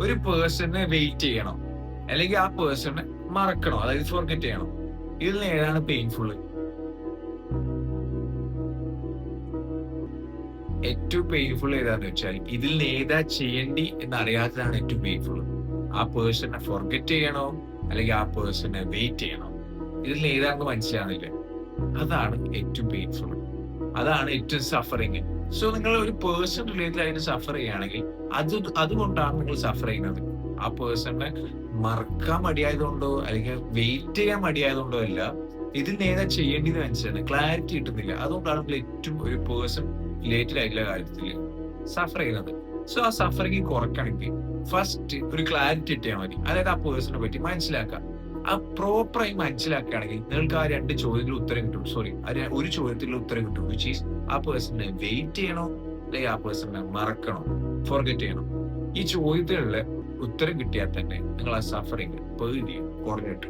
ഒരു person wait ചെയ്യണോ? അല്ലെങ്കിൽ ആ പേഴ്സണെ മറക്കണോ? അതായത് ഫോർഗെറ്റ് ചെയ്യണോ? ഇതിൽ ഏതാണ് പെയിൻഫുൾ? ഏറ്റവും പെയിൻഫുൾ ഏതാന്ന് വെച്ചാൽ ഇതിൽ നിന്ന് ഏതാ ചെയ്യേണ്ടി എന്നറിയാത്തതാണ് ഏറ്റവും പെയിൻഫുൾ. ആ പേഴ്സണെ ഫോർഗെറ്റ് ചെയ്യണോ? അല്ലെങ്കിൽ ആ പേഴ്സണെ വെയിറ്റ് ചെയ്യണോ? ഇതിൽ നിന്ന് ഏതാണെന്ന് മനസ്സിലാവുന്നില്ല. അതാണ് ഏറ്റവും പെയിൻഫുൾ. അതാണ് ഏറ്റവും സഫറിങ്. സോ നിങ്ങൾ ഒരു പേഴ്സൺ റിലേറ്റഡ് ആയിട്ട് സഫർ ചെയ്യുകയാണെങ്കിൽ അതുകൊണ്ടാണ് നിങ്ങൾ സഫർ ചെയ്യുന്നത്. ആ പേഴ്സണിനെ മറക്കാൻ മടിയായതുകൊണ്ടോ അല്ലെങ്കിൽ വെയിറ്റ് ചെയ്യാൻ മടിയായതുകൊണ്ടോ അല്ല. ഇതിൽ നിന്ന് ഏതാ ചെയ്യേണ്ടത് മനസ്സിലാണ്. ക്ലാരിറ്റി കിട്ടുന്നില്ല. അതുകൊണ്ടാണ് നിങ്ങൾ ഏറ്റവും ഒരു പേഴ്സൺ റിലേറ്റഡ് ആയിട്ടുള്ള കാര്യത്തിൽ സഫർ ചെയ്യുന്നത്. സോ ആ സഫറിങ് കുറയ്ക്കണമെങ്കിൽ ഫസ്റ്റ് ഒരു ക്ലാരിറ്റി കിട്ടിയാൽ മതി. അതായത് ആ പേഴ്സണിനെ പറ്റി മനസ്സിലാക്കുക. ആ പ്രോപ്പറായി മനസ്സിലാക്കുകയാണെങ്കിൽ നിങ്ങൾക്ക് ആ 2 ചോദ്യത്തിന് ഉത്തരം കിട്ടും. സോറി, ഒരു ചോദ്യത്തിലുള്ള ഉത്തരം കിട്ടും. വിച്ച് ഈസ് ആ പേഴ്സണിനെ വെയിറ്റ് ചെയ്യണോ? അല്ലെങ്കിൽ ആ പേഴ്സണിനെ മറക്കണോ? ഫോർഗെറ്റ് ചെയ്യണോ? ഈ ചോദ്യത്തിനുള്ള ഉത്തരം കിട്ടിയാൽ തന്നെ നിങ്ങൾ ആ സഫറിങ് പകുതി കുറഞ്ഞിട്ട്